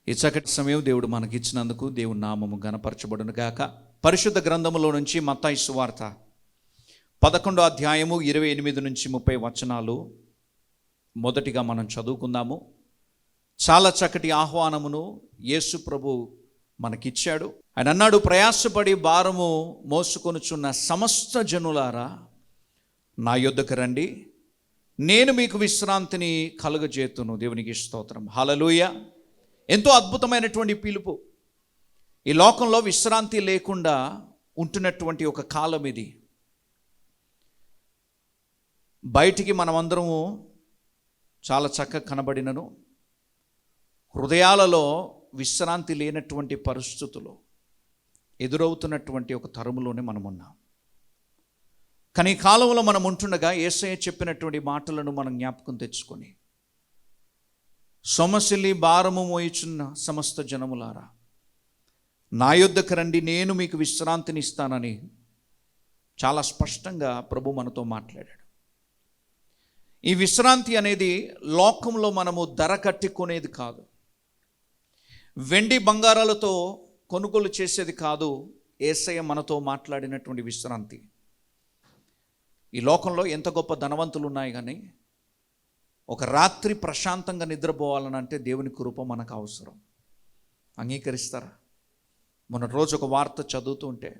ఈ చక్కటి సమయం దేవుడు మనకిచ్చినందుకు దేవుని నామము ఘనపరచబడును గాక. పరిశుద్ధ గ్రంథములో నుంచి మత్తయి సువార్త 11వ అధ్యాయము 28 నుంచి 30 వచనాలు మొదటిగా మనం చదువుకుందాము. చాలా చక్కటి ఆహ్వానమును యేసు ప్రభు మనకిచ్చాడు. ఆయన అన్నాడు, ప్రయాసపడి భారము మోసుకొనుచున్న సమస్త జనులారా నా యొద్దకు రండి, నేను మీకు విశ్రాంతిని కలుగజేతును. దేవునికి స్తోత్రం, హల్లెలూయా. ఎంతో అద్భుతమైనటువంటి పిలుపు. ఈ లోకంలో విశ్రాంతి లేకుండా ఉంటున్నటువంటి ఒక కాలం ఇది. బయటికి మనమందరము చాలా చక్కగా కనబడినను హృదయాలలో విశ్రాంతి లేనటువంటి పరిస్థితులు ఎదురవుతున్నటువంటి ఒక తరములోనే మనం ఉన్నాం. కానీ ఈ కాలంలో మనం ఉంటుండగా యేసయ్య చెప్పినటువంటి మాటలను మనం జ్ఞాపకం తెచ్చుకొని, సొమ్మసిల్లి భారము మోయుచున్న సమస్త జనములారా నా యొద్దకు రండి, నేను మీకు విశ్రాంతిని ఇస్తానని చాలా స్పష్టంగా ప్రభు మనతో మాట్లాడాడు. ఈ విశ్రాంతి అనేది లోకంలో మనము ధర కట్టుకునేది కాదు, వెండి బంగారాలతో కొనుగోలు చేసేది కాదు. యేసయ్య మనతో మాట్లాడినటువంటి విశ్రాంతి. ఈ లోకంలో ఎంత గొప్ప ధనవంతులు ఉన్నాయి, కానీ ఒక రాత్రి ప్రశాంతంగా నిద్రపోవాలని అంటే దేవుని కృప మనకు అవసరం. అంగీకరిస్తారా? మొన్నటి రోజు ఒక వార్త చదువుతూ ఉంటే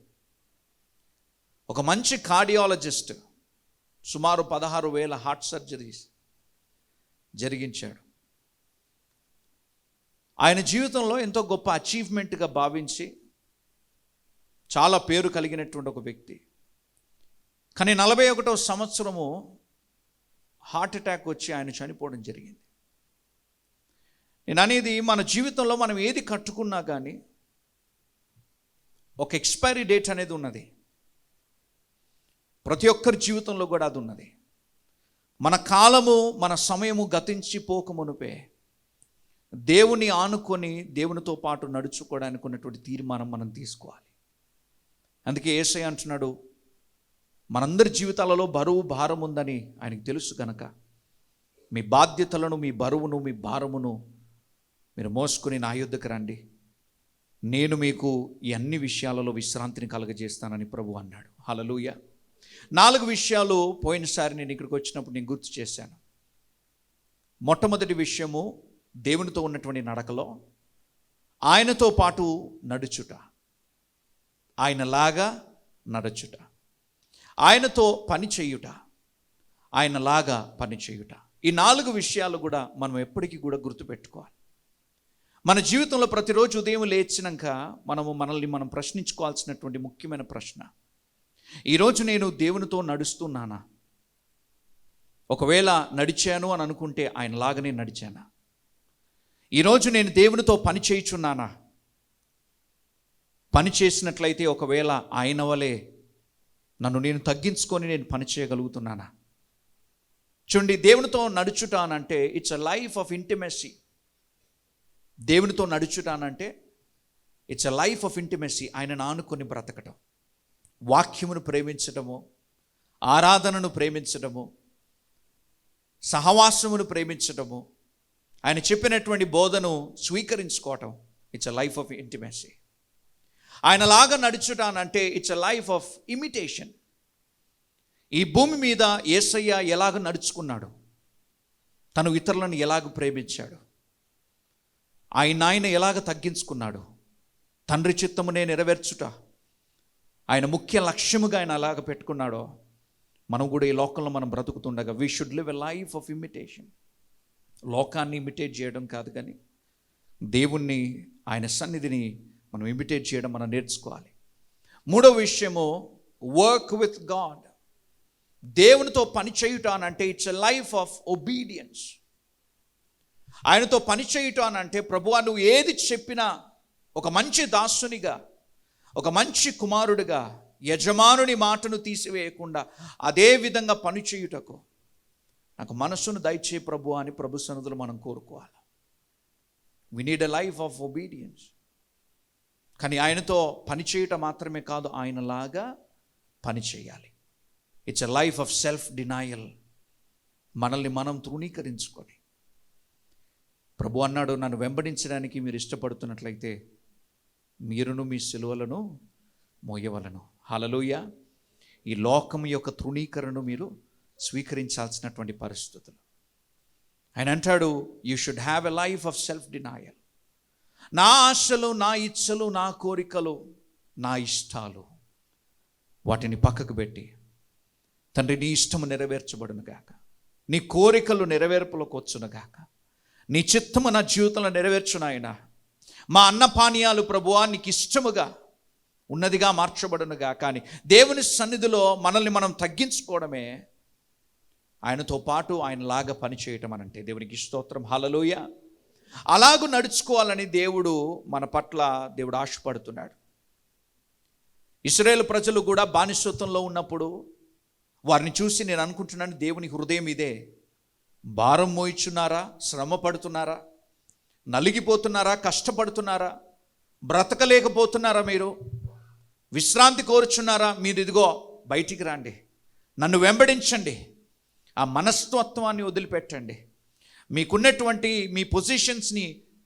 ఒక మంచి కార్డియాలజిస్ట్ సుమారు 16,000 హార్ట్ సర్జరీస్ జరిగించాడు. ఆయన జీవితంలో ఎంతో గొప్ప అచీవ్మెంట్గా భావించి చాలా పేరు కలిగినటువంటి ఒక వ్యక్తి. కానీ 41వ సంవత్సరము హార్ట్ అటాక్ వచ్చి ఆయన చనిపోవడం జరిగింది. నేను అనేది, మన జీవితంలో మనం ఏది కట్టుకున్నా కానీ ఒక ఎక్స్పైరీ డేట్ అనేది ఉన్నది. ప్రతి ఒక్కరి జీవితంలో కూడా అది ఉన్నది. మన కాలము, మన సమయము గతించి పోకమునుపే దేవుని ఆనుకొని దేవునితో పాటు నడుచుకోవడానికి ఉన్నటువంటి తీర్మానం మనం తీసుకోవాలి. అందుకే యేసయ్య అంటున్నాడు, మనందరి జీవితాలలో బరువు భారం ఉందని ఆయనకు తెలుసు కనుక మీ బాధ్యతలను, మీ బరువును, మీ భారమును మీరు మోసుకొని నా యొద్దకు రండి, నేను మీకు ఈ అన్ని విషయాలలో విశ్రాంతిని కలుగజేస్తానని ప్రభు అన్నాడు. హల్లెలూయా. 4 విషయాలు పోయినసారి నేను ఇక్కడికి వచ్చినప్పుడు నేను గుర్తు చేశాను. మొట్టమొదటి విషయము, దేవునితో ఉన్నటువంటి నడకలో ఆయనతో పాటు నడుచుట, ఆయనలాగా నడుచుట, ఆయనతో పని చేయుట, ఆయనలాగా పని చేయుట. ఈ 4 విషయాలు కూడా మనం ఎప్పటికీ కూడా గుర్తుపెట్టుకోవాలి. మన జీవితంలో ప్రతిరోజు ఉదయం లేచినాక మనల్ని మనం ప్రశ్నించుకోవాల్సినటువంటి ముఖ్యమైన ప్రశ్న, ఈరోజు నేను దేవునితో నడుస్తున్నానా? ఒకవేళ నడిచాను అని అనుకుంటే ఆయనలాగానే నడిచానా? ఈరోజు నేను దేవునితో పని చేయుచున్నానా? పని చేసినట్లయితే ఒకవేళ ఆయన వలె నన్ను నేను తగ్గించుకొని నేను పని చేయగలుగుతున్నానా? చూడండి, దేవునితో నడుచుట అనంటే it's a life of intimacy. దేవునితో నడుచుట అనంటే it's a life of intimacy. ఆయనను ఆనుకొని బ్రతకటం, వాక్యమును ప్రేమించడము, ఆరాధనను ప్రేమించడము, సహవాసమును ప్రేమించడము, ఆయన చెప్పినటువంటి బోధను స్వీకరించుకోవటం. It's a life of intimacy. ఆయనలాగా నడుచుట అనంటే it's a life of imitation. ఈ భూమి మీద యేసయ్య ఎలాగ నడుచుకున్నాడు, తను ఇతరులను ఎలాగ ప్రేమించాడు, ఆయన ఎలాగ తగ్గించుకున్నాడు, తండ్రి చిత్తమునే నెరవేర్చుట ఆయన ముఖ్య లక్ష్యముగా ఆయన అలాగ పెట్టుకున్నాడో, మనం కూడా ఈ లోకంలో మనం బ్రతుకుతుండగా we should live a life of imitation. లోకాన్ని ఇమిటేట్ చేయడం కాదు, కానీ దేవుణ్ణి, ఆయన సన్నిధిని మనం ఇమిటేట్ చేయడం మనం నేర్చుకోవాలి. 3వ విషయము, వర్క్ విత్ గాడ్. దేవునితో పని చేయుట అనంటే it's a life of obedience. ఆయనతో పని చేయుట అనంటే, ప్రభువా నువ్వు ఏది చెప్పినా ఒక మంచి దాసునిగా, ఒక మంచి కుమారుడిగా, యజమానుని మాటను తీసివేయకుండా అదే విధంగా పని చేయుటకు నాకు మనస్సును దయచే ప్రభు అని ప్రభు సన్నిధిలో మనం కోరుకోవాలి. We need a life of obedience. కానీ ఆయనతో పని చేయటం మాత్రమే కాదు, ఆయనలాగా పని చేయాలి. It's a life of 'self denial'. మనల్ని మనం తృణీకరించుకొని, ప్రభు అన్నాడు, నన్ను వెంబడించడానికి మీరు ఇష్టపడుతున్నట్లయితే మీరును మీ సిలువలను మోయవలను. హల్లెలూయా. ఈ లోకం యొక్క తృణీకరణను మీరు స్వీకరించాల్సినటువంటి పరిస్థితులు. ఆయన అంటాడు, you should have a life of self denial. నా ఆశలు, నా ఇచ్చలు, నా కోరికలు, నా ఇష్టాలు, వాటిని పక్కకు పెట్టి, తండ్రి నీ ఇష్టము నెరవేర్చబడును గాక, నీ కోరికలు నెరవేర్పులోకి వచ్చును గాక, నీ చిత్తము నా జీవితంలో నెరవేర్చునాయన. మా అన్నపానీయాలు ప్రభువా నీకు ఇష్టముగా ఉన్నదిగా మార్చబడునుగా. కానీ దేవుని సన్నిధిలో మనల్ని మనం తగ్గించుకోవడమే ఆయనతో పాటు ఆయనలాగా పనిచేయటం అనంటే. దేవునికి స్తోత్రం, హల్లెలూయా. అలాగూ నడుచుకోవాలని దేవుడు మన పట్ల దేవుడు ఆశపడుతున్నాడు. ఇశ్రాయేలు ప్రజలు కూడా బానిసత్వంలో ఉన్నప్పుడు వారిని చూసి నేను అనుకుంటున్నాను, దేవుని హృదయం ఇదే. భారం మోయిచున్నారా, శ్రమ పడుతున్నారా, నలిగిపోతున్నారా, కష్టపడుతున్నారా, బ్రతకలేకపోతున్నారా, మీరు విశ్రాంతి కోరుచున్నారా, మీరు ఇదిగో బయటికి రండి, నన్ను వెంబడించండి, ఆ మనస్తత్వాన్ని వదిలిపెట్టండి, మీకున్నటువంటి మీ పొజిషన్స్ని,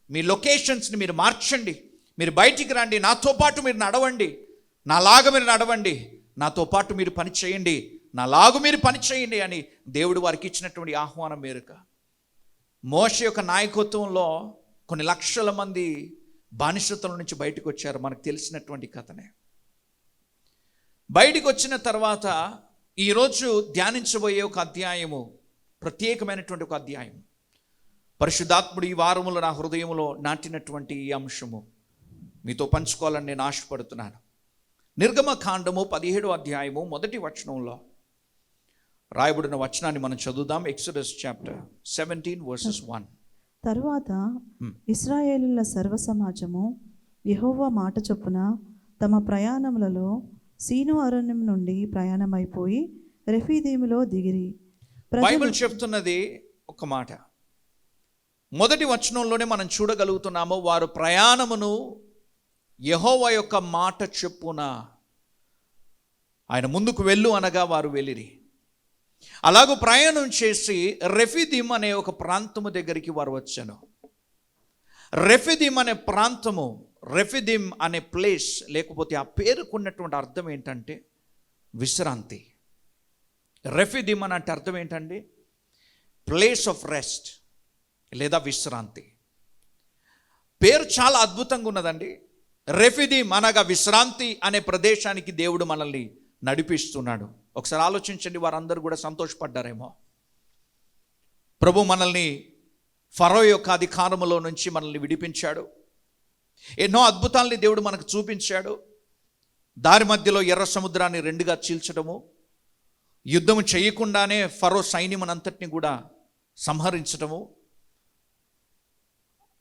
మీ లొకేషన్స్ని మీరు మార్చండి, మీరు బయటికి రండి, నాతో పాటు మీరు నడవండి, నాలాగా మీరు నడవండి, నాతో పాటు మీరు పని చేయండి, నాలాగు మీరు పని చేయండి అని దేవుడు వారికి ఇచ్చినటువంటి ఆహ్వానం మేరకు మోషే యొక్క నాయకత్వంలో కొన్ని లక్షల మంది బానిసత్వం నుంచి బయటకు వచ్చారు. మనకు తెలిసినటువంటి కథనే. బయటికి వచ్చిన తర్వాత ఈరోజు ధ్యానించబోయే ఒక అధ్యాయము, ప్రత్యేకమైనటువంటి ఒక అధ్యాయం. పరిశుద్ధాత్ముడు ఈ వారములో నా హృదయంలో నాటినటువంటి ఈ అంశము మీతో పంచుకోవాలని నేను ఆశపడుతున్నాను. నిర్గమకాండము 17వ అధ్యాయము 1వ వచనంలో రాయబడిన వచనాన్ని మనం చదువుదాం. Exodus chapter 17 versus 1. తరువాత ఇశ్రాయేలుల సర్వ సమాజము యెహోవా మాట చొప్పున తమ ప్రయాణములలో సీను అరణ్యం నుండి ప్రయాణమైపోయి రెఫీదీములో దిగిరి. బైబిల్ చెప్తున్నది ఒక మాట. మొదటి వచనంలోనే మనం చూడగలుగుతున్నాము, వారు ప్రయాణమును యెహోవా యొక్క మాట చెప్పున ఆయన ముందుకు వెళ్ళు అనగా వారు వెళ్ళిరి. అలాగూ ప్రయాణం చేసి రెఫీదీం అనే ఒక ప్రాంతము దగ్గరికి వారు వచ్చాను. రెఫీదీం అనే ప్రాంతము, రెఫీదీం అనే ప్లేస్, లేకపోతే ఆ పేరుకున్నటువంటి అర్థం ఏంటంటే విశ్రాంతి. రెఫీదీం అని అంటే అర్థం ఏంటండి? ప్లేస్ ఆఫ్ రెస్ట్ లేదా విశ్రాంతి. పేరు చాలా అద్భుతంగా ఉన్నదండి. రెఫీదీం అనగా విశ్రాంతి అనే ప్రదేశానికి దేవుడు మనల్ని నడిపిస్తున్నాడు. ఒకసారి ఆలోచించండి, వారందరూ కూడా సంతోషపడ్డారేమో. ప్రభు మనల్ని ఫరో యొక్క అధికారములో నుంచి మనల్ని విడిపించాడు. ఎన్నో అద్భుతాలని దేవుడు మనకు చూపించాడు. దారి మధ్యలో ఎర్ర సముద్రాన్ని రెండుగా చీల్చడము, యుద్ధము చేయకుండానే ఫరో సైన్యమునంతటిని కూడా సంహరించడము,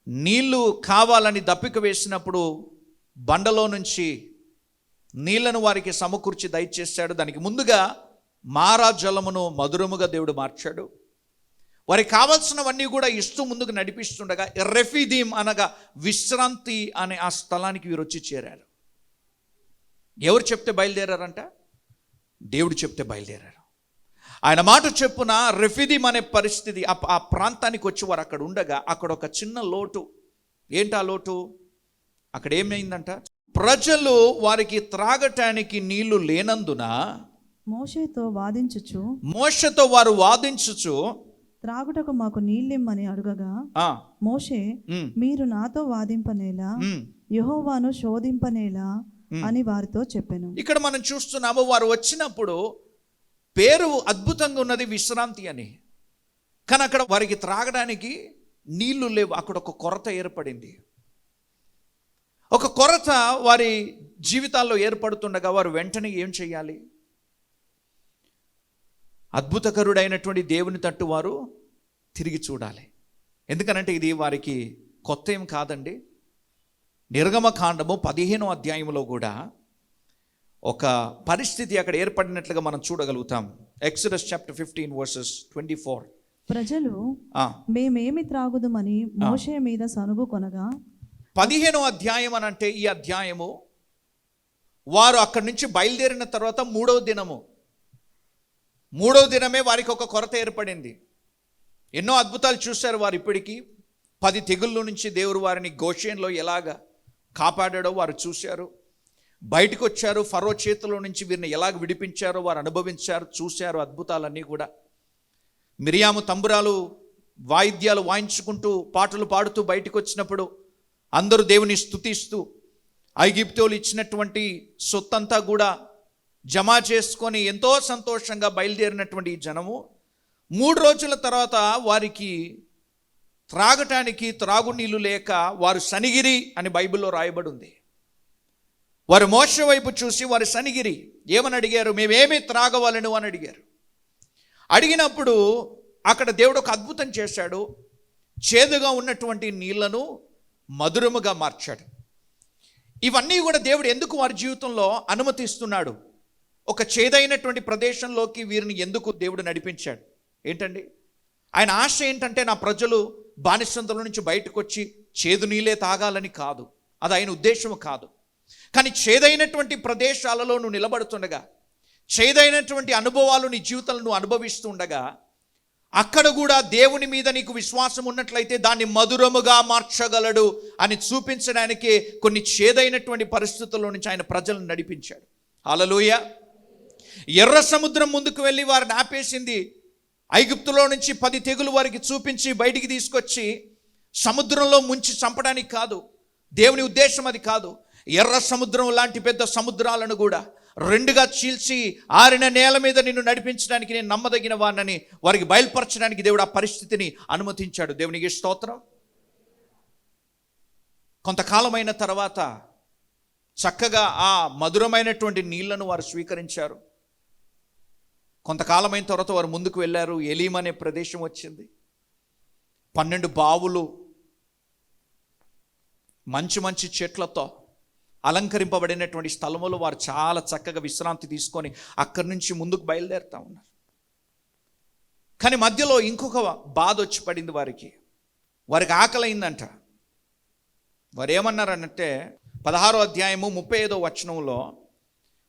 నీళ్లు కావాలని దప్పిక వేసినప్పుడు బండలో నుంచి నీళ్లను వారికి సమకూర్చి దయచేశాడు. దానికి ముందుగా మారా జలమును మధురముగా దేవుడు మార్చాడు. వారికి కావాల్సినవన్నీ కూడా ఇస్తూ ముందుకు నడిపిస్తుండగా రెఫీదీం అనగా విశ్రాంతి అనే ఆ స్థలానికి వీరు వచ్చి చేరారు. ఎవరు చెప్తే బయలుదేరారంట? దేవుడు చెప్తే బయలుదేరారు. ఆయన మాట చెప్పున రెఫీదీం అనే పరిస్థితి, ఆ ప్రాంతానికి వచ్చి వారు అక్కడ ఉండగా అక్కడ ఒక చిన్న లోటు. ఏంటా లోటు? అక్కడ ఏమైందంట? ప్రజలు వారికి త్రాగటానికి నీళ్లు లేనందున మోషేతో వారు వాదించుచు త్రాగుటకు మాకు నీళ్ళిమ్మని అడుగగా మోషే, మీరు నాతో వాదింపనేలా, యెహోవాను శోధింపనేలా అని వారితో చెప్పెను. ఇక్కడ మనం చూస్తున్నాము, వారు వచ్చినప్పుడు పేరు అద్భుతంగా ఉన్నది విశ్రాంతి అని, కానీ అక్కడ వారికి త్రాగడానికి నీళ్లు లేవు. అక్కడ ఒక కొరత ఏర్పడింది. ఒక కొరత వారి జీవితాల్లో ఏర్పడుతుండగా వారు వెంటనే ఏం చేయాలి? అద్భుతకరుడైనటువంటి దేవుని తట్టు వారు తిరిగి చూడాలి. ఎందుకనంటే ఇది వారికి కొత్త ఏం కాదండి. నిర్గమకాండము 15వ అధ్యాయంలో కూడా ఒక పరిస్థితి అక్కడ ఏర్పడినట్లుగా మనం చూడగలుగుతాం. Exodus chapter 15 verses 24. ప్రజలు మేమేమి త్రాగుదుమని మోషే మీద సనుగు కొనగా, 15వ అధ్యాయం అని అంటే ఈ అధ్యాయము వారు అక్కడి నుంచి బయలుదేరిన తర్వాత 3వ దినమే వారికి ఒక కొరత ఏర్పడింది. ఎన్నో అద్భుతాలు చూశారు వారు ఇప్పటికీ. 10 తెగుళ్ళ నుంచి దేవుడు వారిని గోషేన్లో ఎలాగ కాపాడాడో వారు చూశారు. బయటకు వచ్చారు, ఫరో చేతిలో నుంచి వీరిని ఎలాగ విడిపించారో వారు అనుభవించారు, చూశారు అద్భుతాలన్నీ కూడా. మిరియాము తంబురాలు వాయిద్యాలు వాయించుకుంటూ పాటలు పాడుతూ బయటకు వచ్చినప్పుడు అందరూ దేవుని స్తుతిస్తూ ఐగుప్తోలు ఇచ్చినటువంటి సొత్తంతా కూడా జమ చేసుకొని ఎంతో సంతోషంగా బయలుదేరినటువంటి ఈ జనము 3 రోజుల తర్వాత వారికి త్రాగటానికి త్రాగునీళ్ళు లేక వారు సనిగిరి అని బైబిల్లో రాయబడి ఉంది. వారు మోషే వైపు చూసి వారు సనిగిరి. ఏమని అడిగారు? మేమేమి త్రాగవలను అని అడిగారు. అడిగినప్పుడు అక్కడ దేవుడు ఒక అద్భుతం చేశాడు. చేదుగా ఉన్నటువంటి నీళ్లను మధురముగా మార్చాడు. ఇవన్నీ కూడా దేవుడు ఎందుకు వారి జీవితంలో అనుమతిస్తున్నాడు? ఒక చేదైనటువంటి ప్రదేశంలోకి వీరిని ఎందుకు దేవుడు నడిపించాడు? ఏంటండి ఆయన ఆశ? ఏంటంటే నా ప్రజలు బానిసంతల నుంచి బయటకు వచ్చి చేదు నీళ్ళే తాగాలని కాదు, అది ఆయన ఉద్దేశం కాదు. కానీ చేదైనటువంటి ప్రదేశాలలో నువ్వు నిలబడుతుండగా, చేదైనటువంటి అనుభవాలు నీ జీవితంలో నువ్వు అనుభవిస్తూ ఉండగా, అక్కడ కూడా దేవుని మీద నీకు విశ్వాసం ఉన్నట్లయితే దాన్ని మధురముగా మార్చగలడు అని చూపించడానికి కొన్ని చేదైనటువంటి పరిస్థితుల్లో నుంచి ఆయన ప్రజలను నడిపించాడు. హల్లెలూయా. ఎర్ర సముద్రం ముందుకు వెళ్ళి వారిని ఆపేసింది. ఐగుప్తులో నుంచి 10 తెగులు వారికి చూపించి బయటికి తీసుకొచ్చి సముద్రంలో ముంచి చంపడానికి కాదు, దేవుని ఉద్దేశం అది కాదు. ఎర్ర సముద్రం లాంటి పెద్ద సముద్రాలను కూడా 2గా చీల్చి ఆరిన నేల మీద నిన్ను నడిపించడానికి నేను నమ్మదగిన వాడిని వారికి బయలుపరచడానికి దేవుడు ఆ పరిస్థితిని అనుమతించాడు. దేవునికి స్తోత్రం. కొంతకాలమైన తర్వాత చక్కగా ఆ మధురమైనటువంటి నీళ్లను వారు స్వీకరించారు. కొంతకాలమైన తర్వాత వారు ముందుకు వెళ్ళారు. ఎలీం అనే ప్రదేశం వచ్చింది. 12 బావులు మంచి చెట్లతో అలంకరింపబడినటువంటి స్థలములో వారు చాలా చక్కగా విశ్రాంతి తీసుకొని అక్కడి నుంచి ముందుకు బయలుదేరుతూ ఉన్నారు. కానీ మధ్యలో ఇంకొక బాధ వచ్చి పడింది వారికి. వారికి ఆకలైందంట. వారు ఏమన్నారనంటే 16వ అధ్యాయము 35వ వచనంలో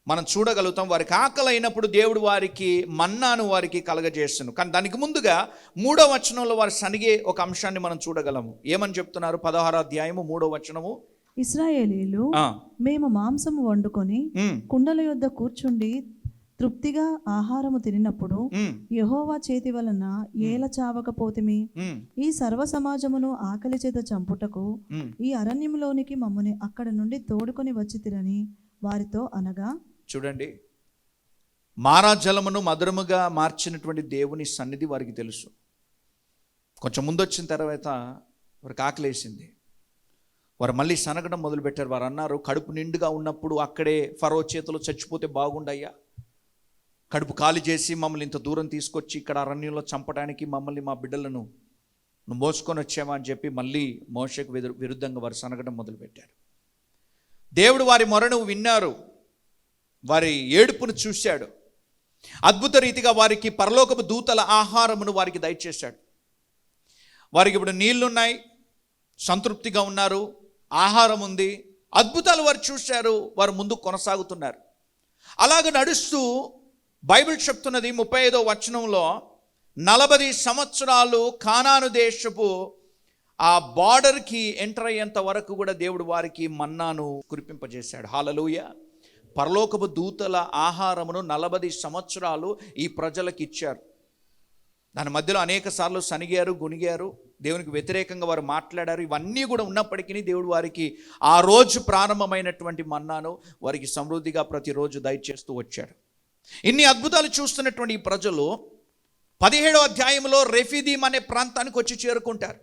మనం చూడగలుగుతాం. వారికి ఆకలి అయినప్పుడు దేవుడు వారికి మన్నాను వారికి కలగజేస్తును. కానీ దానికి ముందుగా 3వ వచనంలో వారు సనిగే ఒక అంశాన్ని మనం చూడగలము. ఏమని చెప్తున్నారు? 16వ అధ్యాయము 3వ వచనము. ఇశ్రాయేలీయులు మేము మాంసము వండుకొని కుండల యొద్ద కూర్చుండి తృప్తిగా ఆహారము తినినప్పుడు యెహోవా చేతి వలన ఏల చావకపోతిమి. ఈ సర్వ సమాజమును ఆకలి చేత చంపుటకు ఈ అరణ్యములోనికి మమ్మల్ని అక్కడ నుండి తోడుకొని వచ్చితిరని వారితో అనగా. చూడండి, మారా జలమును మధురముగా మార్చినటువంటి దేవుని సన్నిధి వారికి తెలుసు. కొంచెం ముందు వచ్చిన తర్వాత వారికి ఆకలేసింది. వారు మళ్ళీ సనగడం మొదలుపెట్టారు. వారు అన్నారు, కడుపు నిండుగా ఉన్నప్పుడు అక్కడే ఫరో చేతిలో చచ్చిపోతే బాగుండయ్యా. కడుపు ఖాళీ చేసి మమ్మల్ని ఇంత దూరం తీసుకొచ్చి ఇక్కడ అరణ్యంలో చంపడానికి మమ్మల్ని మా బిడ్డలను నువ్వు మోసుకొని వచ్చామా అని చెప్పి మళ్ళీ మోషేకు విరుద్ధంగా వారు సనగడం మొదలుపెట్టారు. దేవుడు వారి మొరను విన్నారు, వారి ఏడుపును చూశాడు. అద్భుత రీతిగా వారికి పరలోకపు దూతల ఆహారమును వారికి దయచేశాడు. వారికి ఇప్పుడు నీళ్లున్నాయి, సంతృప్తిగా ఉన్నారు, ఆహారం ఉంది, అద్భుతాలు వారు చూశారు. వారు ముందుకు కొనసాగుతున్నారు. అలాగ నడుస్తూ బైబిల్ చెప్తున్నది 35వ వచనంలో 40 సంవత్సరాలు కానాను దేశపు ఆ బార్డర్కి ఎంటర్ అయ్యేంత వరకు కూడా దేవుడు వారికి మన్నాను కురిపింపజేశాడు. హల్లెలూయా. పరలోకపు దూతల ఆహారమును 40 సంవత్సరాలు ఈ ప్రజలకు ఇచ్చారు. దాని మధ్యలో అనేక సార్లు సనిగారు, గునిగారు, దేవునికి వ్యతిరేకంగా వారు మాట్లాడారు. ఇవన్నీ కూడా ఉన్నప్పటికీ దేవుడు వారికి ఆ రోజు ప్రారంభమైనటువంటి మన్నాను వారికి సమృద్ధిగా ప్రతిరోజు దయచేస్తూ వచ్చాడు. ఇన్ని అద్భుతాలు చూస్తున్నటువంటి ఈ ప్రజలు 17వ అధ్యాయంలో రెఫీదీం అనే ప్రాంతానికి వచ్చి చేరుకుంటారు.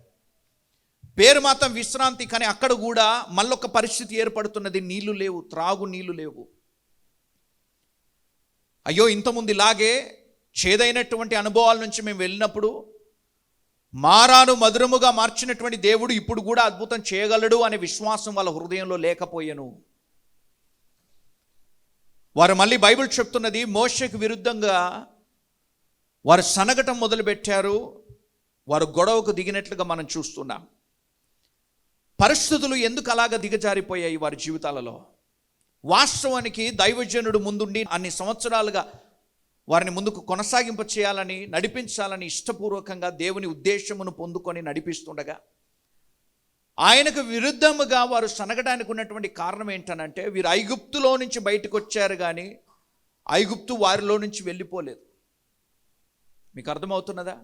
పేరు మాత్రం విశ్రాంతి, కానీ అక్కడ కూడా మళ్ళొక పరిస్థితి ఏర్పడుతున్నది. నీళ్లు లేవు, త్రాగు నీళ్లు లేవు. అయ్యో, ఇంతకుముందు ఇలాగే చేదైనటువంటి అనుభవాల నుంచి మేము వెళ్ళినప్పుడు మారాను మధురముగా మార్చినటువంటి దేవుడు ఇప్పుడు కూడా అద్భుతం చేయగలడు అనే విశ్వాసం వాళ్ళ హృదయంలో లేకపోయాను. వారు మళ్ళీ బైబిల్ చెప్తున్నది మోషేకు విరుద్ధంగా వారు సనగటం మొదలుపెట్టారు. వారు గొడవకు దిగినట్లుగా మనం చూస్తున్నాం. పరిస్థితులు ఎందుకు అలాగ దిగజారిపోయాయి వారి జీవితాలలో? వాస్తవానికి దైవజనుడు ముందుండి అన్ని సంవత్సరాలుగా వారిని ముందుకు కొనసాగింప చేయాలని, నడిపించాలని ఇష్టపూర్వకంగా దేవుని ఉద్దేశమును పొందుకొని నడిపిస్తుండగా ఆయనకు విరుద్ధముగా వారు సనగడానికి ఉన్నటువంటి కారణం ఏంటనంటే, వీరు ఐగుప్తులో నుంచి బయటకు వచ్చారు కానీ ఐగుప్తు వారిలో నుంచి వెళ్ళిపోలేదు. మీకు అర్థమవుతున్నదా?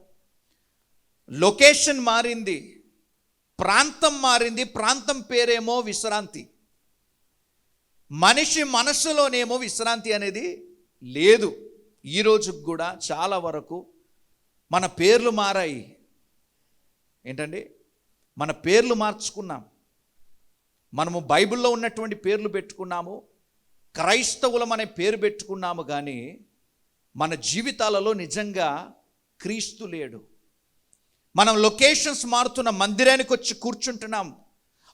లొకేషన్ మారింది, ప్రాంతం మారింది. ప్రాంతం పేరేమో విశ్రాంతి, మనిషి మనస్సులోనేమో విశ్రాంతి అనేది లేదు. ఈరోజుకి కూడా చాలా వరకు మన పేర్లు మారాయి. ఏంటండి? మన పేర్లు మార్చుకున్నాం. మనము బైబిల్లో ఉన్నటువంటి పేర్లు పెట్టుకున్నాము, క్రైస్తవులం అనే పేరు పెట్టుకున్నాము, కానీ మన జీవితాలలో నిజంగా క్రీస్తు లేడు. మనం లొకేషన్స్ మారుతున్న మందిరానికి వచ్చి కూర్చుంటున్నాం,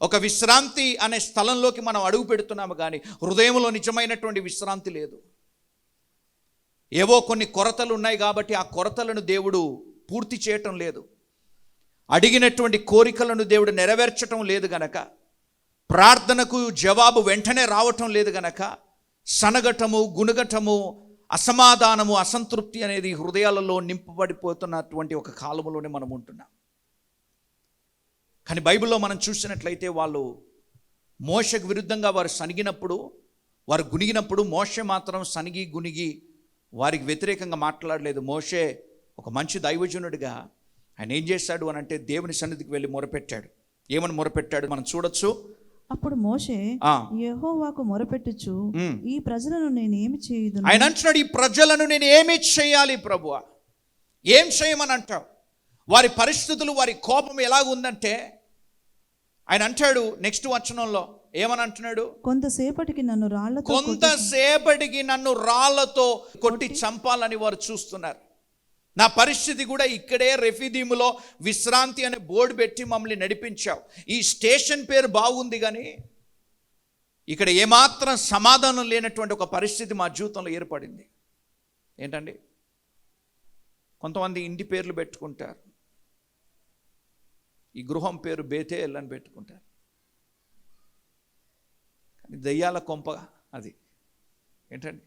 ఒక విశ్రాంతి అనే స్థలంలోకి మనం అడుగు పెడుతున్నాము, కానీ హృదయంలో నిజమైనటువంటి విశ్రాంతి లేదు. ఏవో కొన్ని కొరతలు ఉన్నాయి కాబట్టి ఆ కొరతలను దేవుడు పూర్తి చేయటం లేదు. అడిగినటువంటి కోరికలను దేవుడు నెరవేర్చటం లేదు గనక, ప్రార్థనకు జవాబు వెంటనే రావటం లేదు గనక, సనగటము, గుణగటము, అసమాధానము, అసంతృప్తి అనేది హృదయాలలో నింపబడిపోతున్నటువంటి ఒక కాలంలోనే మనం ఉంటున్నాం. కానీ బైబిల్లో మనం చూసినట్లయితే వాళ్ళు మోషకు విరుద్ధంగా వారు సనిగినప్పుడు, వారు గునిగినప్పుడు మోషే మాత్రం సనిగి గునిగి వారికి వ్యతిరేకంగా మాట్లాడలేదు. మోషే ఒక మంచి దైవజనుడిగా ఆయన ఏం చేశాడు అని అంటే, దేవుని సన్నిధికి వెళ్ళి మొరపెట్టాడు. ఏమని మొరపెట్టాడు మనం చూడొచ్చు. అప్పుడు మోషే యెహోవాకు మొరపెట్టుచు, ఈ ప్రజలను నేను ఏమి చేయదు. ఆయన అంటున్నాడు, ఈ ప్రజలను నేను ఏమి చేయాలి ప్రభువా? ఏం చేయమని అంటావు? వారి పరిస్థితులు, వారి కోపం ఎలాగ ఉందంటే, ఆయన అంటాడు నెక్స్ట్ వచనంలో ఏమని అంటున్నాడు? కొంతసేపటికి నన్ను రాళ్లతో కొట్టి చంపాలని వారు చూస్తున్నారు. నా పరిస్థితి కూడా ఇక్కడే రెఫీదీములో విశ్రాంతి అనే బోర్డు పెట్టి మమ్మల్ని నడిపించావు. ఈ స్టేషన్ పేరు బాగుంది, కానీ ఇక్కడ ఏమాత్రం సమాధానం లేనటువంటి ఒక పరిస్థితి మా జీవితంలో ఏర్పడింది. ఏంటండి? కొంతమంది ఇంటి పేర్లు పెట్టుకుంటారు. ఈ గృహం పేరు బేతేల్ అని పెట్టుకుంటారు, కానీ దయ్యాల కొంప అది. ఏంటండి?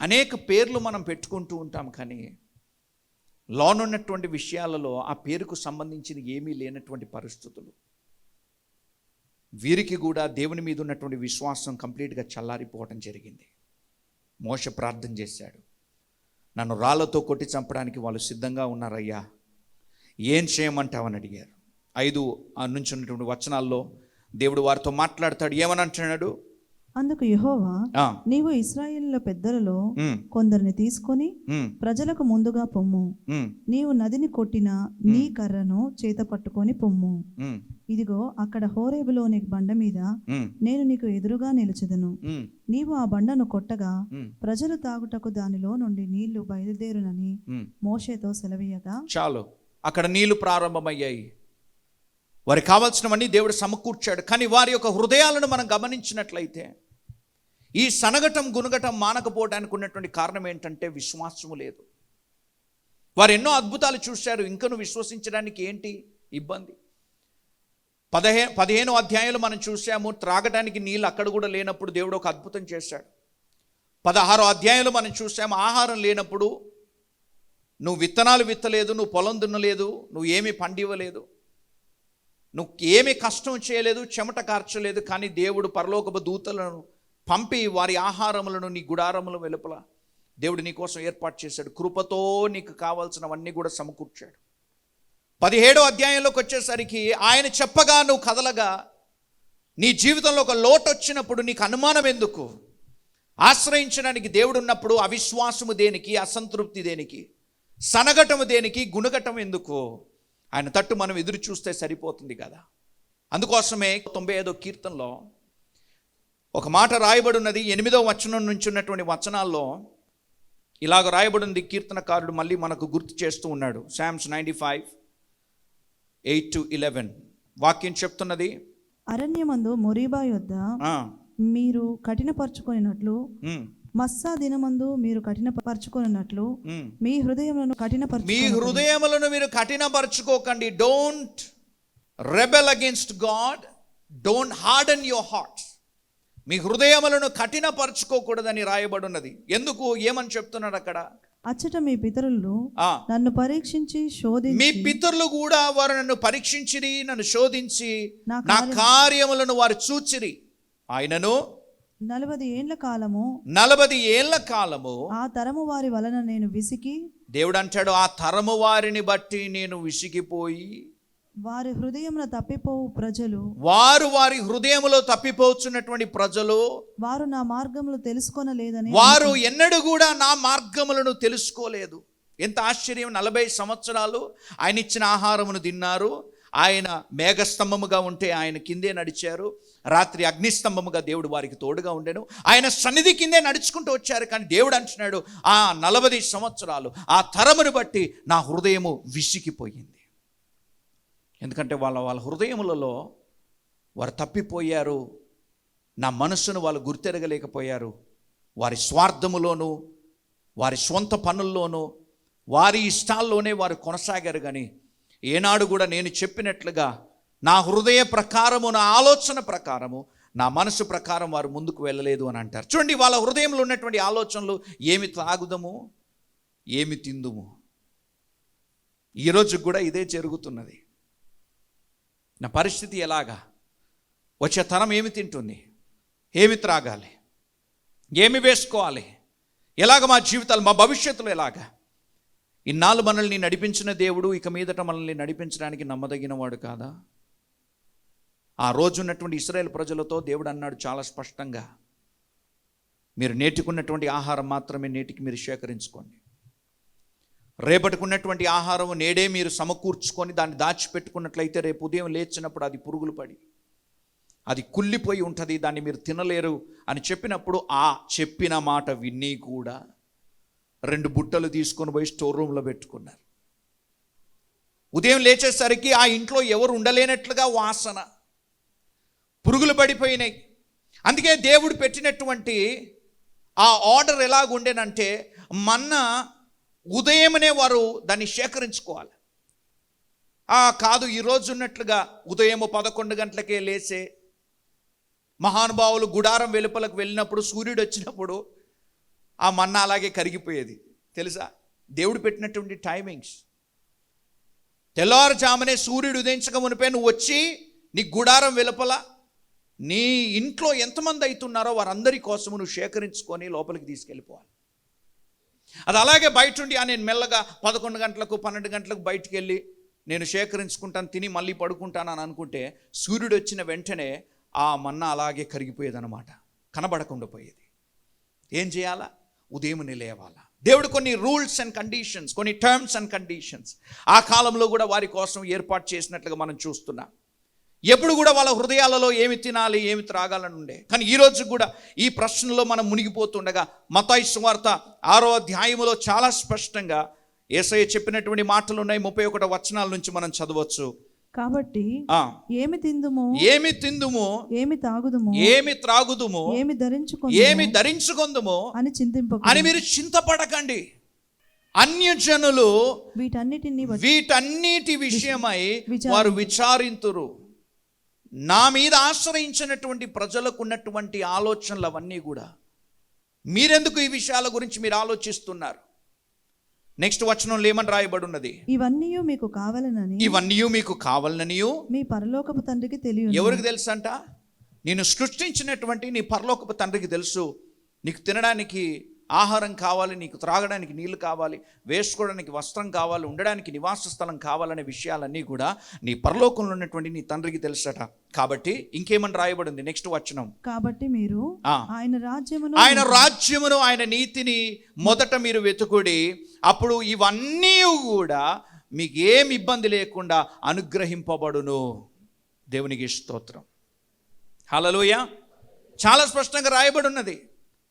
అనేక పేర్లు మనం పెట్టుకుంటూ ఉంటాం, కానీ లోనున్నటువంటి విషయాలలో ఆ పేరుకు సంబంధించిన ఏమీ లేనటువంటి పరిస్థితులు. వీరికి కూడా దేవుని మీద ఉన్నటువంటి విశ్వాసం కంప్లీట్గా చల్లారిపోవటం జరిగింది. మోషే ప్రార్థన చేశాడు, నన్ను రాళ్లతో కొట్టి చంపడానికి వాళ్ళు సిద్ధంగా ఉన్నారయ్యా, ఏం చేయమంటావని అడిగారు. 5 నుంచి ఉన్నటువంటి వచనాల్లో దేవుడు వారితో మాట్లాడతాడు. ఏమని అంటున్నాడు? అందుకు యెహోవా, నీవు ఇశ్రాయేలుల పెద్దలలో కొందరిని తీసుకొని ప్రజలకు ముందుగా పొమ్ము. నీవు నదిని కొట్టిన నీ కర్రను చేత పట్టుకొని పొమ్ము. ఇదిగో అక్కడ హోరేబులోని బండ మీద నేను నీకు ఎదురుగా నిలిచెదను. నీవు ఆ బండను కొట్టగా ప్రజలు తాగుటకు దానిలో నుండి నీళ్లు బయలుదేరునని మోషేతో సెలవీయగా, చాలు, అక్కడ నీళ్లు ప్రారంభమయ్యాయి. వారికి కావాల్సినవన్నీ దేవుడు సమకూర్చాడు. కానీ వారి యొక్క హృదయాలను మనం గమనించినట్లయితే ఈ సనగటం గుణగటం మానకపోవడానికి ఉన్నటువంటి కారణం ఏంటంటే విశ్వాసము లేదు. వారు ఎన్నో అద్భుతాలు చూశారు, ఇంకను విశ్వసించడానికి ఏంటి ఇబ్బంది? 15వ అధ్యాయంలో మనం చూసాము, త్రాగడానికి నీళ్ళు అక్కడ కూడా లేనప్పుడు దేవుడు ఒక అద్భుతం చేశాడు. 16వ అధ్యాయంలో మనం చూసాము, ఆహారం లేనప్పుడు నువ్వు విత్తనాలు విత్తలేదు, నువ్వు పొలం దున్నలేదు, నువ్వు ఏమీ పండివ్వలేదు, నువ్వు ఏమీ కష్టం చేయలేదు, చెమట కార్చలేదు, కానీ దేవుడు పరలోకపు దూతలను పంపి వారి ఆహారములను నీ గుడారముల వెలుపల దేవుడు నీ కోసం ఏర్పాటు చేశాడు. కృపతో నీకు కావాల్సినవన్నీ కూడా సమకూర్చాడు. 17వ అధ్యాయంలోకి వచ్చేసరికి ఆయన చెప్పగా నువ్వు కదలగా, నీ జీవితంలో ఒక లోటు వచ్చినప్పుడు నీకు అనుమానం ఎందుకు? ఆశ్రయించడానికి దేవుడు ఉన్నప్పుడు అవిశ్వాసము దేనికి? అసంతృప్తి దేనికి? సనగటము దేనికి? గుణగటం ఎందుకు? ఆయన తట్టు మనం ఎదురు చూస్తే సరిపోతుంది కదా. అందుకోసమే 95వ కీర్తనలో ఒక మాట రాయబడి ఉన్నది. 8వ వచనం నుంచి ఉన్నటువంటి వచనాల్లో ఇలాగ రాయబడి ఉంది. కీర్తనకారుడు మళ్ళీ మనకు గుర్తు చేస్తూ ఉన్నాడు. Psalms 95:8-11 వాక్యం చెప్తున్నది, అరణ్యమందు మొరీబా యొద్ద మీరు కఠినపరచుకొనినట్లు, మస్సా దినమందు మీరు కఠినపరచుకొనినట్లు మీ హృదయములను మీరు కఠినపరచుకోకండి. Don't rebel against God, don't harden your hearts. మీ హృదయములను కఠినపరచుకోకూడదని రాయబడి ఉన్నది. ఎందుకు? ఏమని చెప్తున్నాడు అక్కడ? అచ్చట మీ పితరులు ఆ, నన్ను పరీక్షించి మీ శోధించి పితరులు కూడా వారు నన్ను పరీక్షించిరి, నన్ను శోధించి నా నా కార్యములను వారు చూచిరి. ఆయనను 40 ఏండ్ల కాలము 40 ఏళ్ల కాలము ఆ తరము వారి వలన నేను విసికి దేవుడు అంటాడు, ఆ తరము వారిని బట్టి నేను విసిగిపోయి, వారి హృదయమున తప్పిపోవు ప్రజలు, వారి హృదయములో తప్పిపోతున్నటువంటి ప్రజలు, వారు నా మార్గములు తెలుసుకొనలేదని వారు ఎన్నడూ కూడా నా మార్గములను తెలుసుకోలేదు. ఎంత ఆశ్చర్యం! 40 సంవత్సరాలు ఆయన ఇచ్చిన ఆహారమును తిన్నారు. ఆయన మేఘస్తంభముగా ఉంటే ఆయన కిందే నడిచారు. రాత్రి అగ్నిస్తంభముగా దేవుడు వారికి తోడుగా ఉండెను. ఆయన సన్నిధి కిందే నడుచుకుంటూ వచ్చారు. కానీ దేవుడు అంటున్నాడు, ఆ 40 సంవత్సరాలు ఆ తరమును బట్టి నా హృదయము విసిగిపోయింది. ఎందుకంటే వాళ్ళ హృదయములలో వారు తప్పిపోయారు. నా మనస్సును వాళ్ళు గుర్తెరగలేకపోయారు. వారి స్వార్థములోను, వారి స్వంత పనుల్లోనూ, వారి ఇష్టాల్లోనే వారు కొనసాగారు. కానీ ఏనాడు కూడా నేను చెప్పినట్లుగా నా హృదయ ప్రకారము, నా ఆలోచన ప్రకారము, నా మనసు ప్రకారం వారు ముందుకు వెళ్ళలేదు అని అంటారు. చూడండి, వాళ్ళ హృదయంలో ఉన్నటువంటి ఆలోచనలు, ఏమి త్రాగుదము, ఏమి తిందుము. ఈరోజు కూడా ఇదే జరుగుతున్నది. నా పరిస్థితి ఎలాగా, వచ్చే తరం ఏమి తింటుంది, ఏమి త్రాగాలి, ఏమి వేసుకోవాలి, ఎలాగ మా జీవితాలు, మా భవిష్యత్తులో ఎలాగా. ఇన్నాళ్ళు మనల్ని నడిపించిన దేవుడు ఇక మీదట మనల్ని నడిపించడానికి నమ్మదగిన వాడు కాదా? ఆ రోజు ఉన్నటువంటి ఇశ్రాయేలు ప్రజలతో దేవుడు అన్నాడు చాలా స్పష్టంగా, మీరు నేటికున్నటువంటి ఆహారం మాత్రమే నేటికి మీరు సేకరించుకోండి. రేపటికున్నటువంటి ఆహారం నేడే మీరు సమకూర్చుకొని దాన్ని దాచిపెట్టుకున్నట్లయితే రేపు ఉదయం లేచినప్పుడు అది పురుగులు పడి అది కుళ్ళిపోయి ఉంటుంది, దాన్ని మీరు తినలేరు అని చెప్పినప్పుడు ఆ చెప్పిన మాట విని కూడా 2 బుట్టలు తీసుకొని పోయి స్టోర్ రూమ్లో పెట్టుకున్నారు. ఉదయం లేచేసరికి ఆ ఇంట్లో ఎవరు ఉండలేనట్లుగా వాసన, పురుగులు పడిపోయినాయి. అందుకే దేవుడు పెట్టినటువంటి ఆ ఆర్డర్ ఎలాగుండేనంటే, మన్నా ఉదయమనే వారు దాన్ని సేకరించుకోవాలి. కాదు ఈరోజు ఉన్నట్లుగా ఉదయం 11 గంటలకే లేచే మహానుభావులు గుడారం వెలుపలకు వెళ్ళినప్పుడు సూర్యుడు వచ్చినప్పుడు ఆ మన్నా అలాగే కరిగిపోయేది. తెలుసా? దేవుడు పెట్టినటువంటి టైమింగ్స్. తెల్లవారుజామునే సూర్యుడు ఉదయించక మునిపే నువ్వు వచ్చి నీ గుడారం వెలుపల నీ ఇంట్లో ఎంతమంది అవుతున్నారో వారందరి కోసము నువ్వు సేకరించుకొని లోపలికి తీసుకెళ్ళిపోవాలి. అది అలాగే బయట ఉండి నేను మెల్లగా 11 గంటలకు 12 గంటలకు బయటికి వెళ్ళి నేను సేకరించుకుంటాను, తిని మళ్ళీ పడుకుంటాను అని అనుకుంటే సూర్యుడు వచ్చిన వెంటనే ఆ మన్నా అలాగే కరిగిపోయేదన్నమాట, కనబడకుండా పోయేది. ఏం చేయాలా? ఉదయమునే లేవాలా. దేవుడు కొన్ని రూల్స్ అండ్ కండిషన్స్, కొన్ని టర్మ్స్ అండ్ కండిషన్స్ ఆ కాలంలో కూడా వారి కోసం ఏర్పాటు చేసినట్లుగా మనం చూస్తున్నాం. ఎప్పుడు కూడా వాళ్ళ హృదయాలలో ఏమి తినాలి, ఏమి త్రాగాలని ఉండే. కానీ ఈరోజు కూడా ఈ ప్రశ్నలో మనం మునిగిపోతుండగా మత్తయి సువార్త 6వ అధ్యాయములో చాలా స్పష్టంగా యేసయ్య చెప్పినటువంటి మాటలు ఉన్నాయి. 31 వచనాల నుంచి మనం చదవచ్చు. కాబట్టి ఏమి తిందుము, ఏమి తాగుదుము, ఏమి త్రాగుదుము, ఏమి ధరించుకొందుము అని చింతింపకు అని మీరు చింతపడకండి. అన్యజనులు వీటన్నిటి విషయమై వారు విచారింతురు. నా మీద ఆశ్రయించినటువంటి ప్రజలకు ఉన్నటువంటి ఆలోచనలు అవన్నీ కూడా మీరెందుకు ఈ విషయాల గురించి మీరు ఆలోచిస్తున్నారు? నెక్స్ట్ వచనంలో ఏమని రాయబడి ఉన్నది? ఇవన్నీ మీకు కావాలనని మీ పరలోకపు తండ్రికి తెలియదు. ఎవరికి తెలుసు అంట? నేను సృష్టించినటువంటి నీ పరలోకపు తండ్రికి తెలుసు. నీకు తినడానికి ఆహారం కావాలి, నీకు త్రాగడానికి నీళ్లు కావాలి, వేసుకోవడానికి వస్త్రం కావాలి, ఉండడానికి నివాస స్థలం కావాలనే విషయాలన్నీ కూడా నీ పరలోకంలో ఉన్నటువంటి నీ తండ్రికి తెలుసట. కాబట్టి ఇంకేమని రాయబడింది నెక్స్ట్ వచనం? కాబట్టి మీరు ఆయన రాజ్యమును ఆయన నీతిని మొదట మీరు వెతుకుడి, అప్పుడు ఇవన్నీ కూడా మీకు ఏం ఇబ్బంది లేకుండా అనుగ్రహింపబడును. దేవునికి స్తోత్రం. హల్లెలూయా. చాలా స్పష్టంగా రాయబడి ఉన్నది.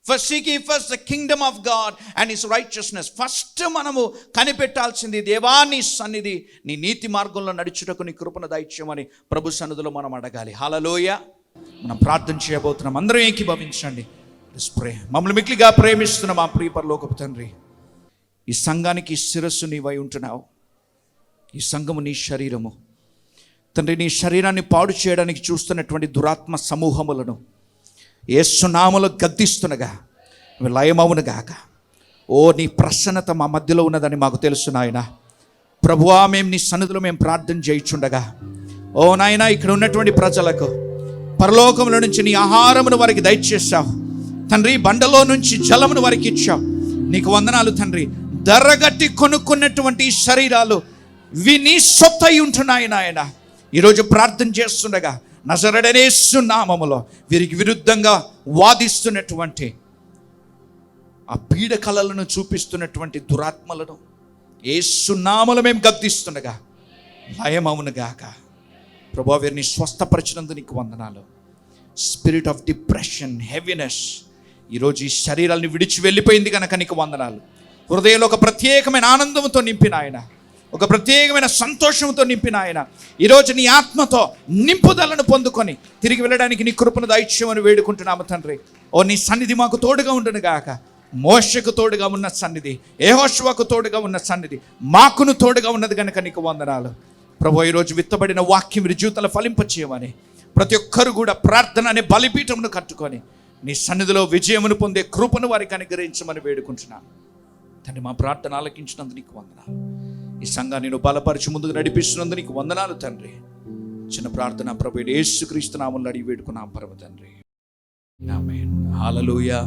First seek ye first the kingdom of God and his righteousness. First మనము కనిపెట్టాల్సింది దేవాని సన్నిధి, నీ నీతి మార్గంలో నడుచుటకు నీ కృపను దయచేయమని ప్రభు సన్నిధిలో మనం అడగాలి. హల్లెలూయా. మనం ప్రార్థన చేయబోతున్నాం. అందరూ ఏకీభవించండి. మమ్మల్ని మిక్కిలిగా ప్రేమిస్తున్న మా ప్రియ పరలోకపు తండ్రి, ఈ సంఘానికి శిరస్సు నీవై ఉంటున్నావు. ఈ సంఘము నీ శరీరము తండ్రి. నీ శరీరాన్ని పాడు చేయడానికి చూస్తున్నటువంటి దురాత్మ సమూహములను యేసు నామములో గద్దిస్తునగా లయమవును గాక. ఓ నీ ప్రసన్నత మా మధ్యలో ఉన్నదని మాకు తెలుసు నాయన. ప్రభువా, మేము నీ సన్నిధిలో మేము ప్రార్థన చేయించుండగా, ఓ నాయన, ఇక్కడ ఉన్నటువంటి ప్రజలకు పరలోకంలో నుంచి నీ ఆహారమును వారికి దయచేసావు తండ్రి. బండలో నుంచి జలమును వారికి ఇచ్చావు. నీకు వందనాలు తండ్రి. ధరగట్టి కొనుక్కున్నటువంటి శరీరాలు ఇవి నీ సొత్తు అయి ఉంటున్నాయి నాయన. ఈరోజు ప్రార్థన చేస్తుండగా నజరేయుడైన యేసు నామములో వీరికి విరుద్ధంగా వాదిస్తున్నటువంటి ఆ పీడ కళలను చూపిస్తున్నటువంటి దురాత్మలను యేసు నామములో మేము గద్దిస్తుండగా లయమవునుగాక. ప్రభువా, వీరిని స్వస్థపరిచినందుకు నీకు వందనాలు. స్పిరిట్ ఆఫ్ డిప్రెషన్, హెవీనెస్ ఈరోజు ఈ శరీరాన్ని విడిచి వెళ్ళిపోయింది కనుక నీకు వందనాలు. హృదయంలో ఒక ప్రత్యేకమైన ఆనందంతో నింపిన ఆయన, ఒక ప్రత్యేకమైన సంతోషంతో నింపిన ఆయన ఈరోజు నీ ఆత్మతో నింపుదలను పొందుకొని తిరిగి వెళ్ళడానికి నీ కృపను దయచేయమని వేడుకుంటున్నాము తండ్రి. ఓ నీ సన్నిధి మాకు తోడుగా ఉండును గాక. మోషకు తోడుగా ఉన్న సన్నిధి, యెహోషువకు తోడుగా ఉన్న సన్నిధి మాకును తోడుగా ఉన్నది కనుక నీకు వందనాలు. ప్రభు, ఈరోజు విత్తబడిన వాక్యం వీరి జీవితంలో ఫలింపచేయమని, ప్రతి ఒక్కరు కూడా ప్రార్థన అనే బలిపీఠమును కట్టుకొని నీ సన్నిధిలో విజయమును పొందే కృపను వారికి అనుగ్రహించమని వేడుకుంటున్నాను తండ్రి. మా ప్రార్థన ఆలకించినందుకు నీకు వందనాలు. ఈ సంఘాన్ని నేను బలపరిచి ముందుకు నడిపిస్తున్నందుకు నీకు వందనాలు తండ్రి. చిన్న ప్రార్థన ప్రభు యేసుక్రీస్తు నామములో అడిగి వేడుకున్నాం పరమ తండ్రి. ఆమేన్. హల్లెలూయా.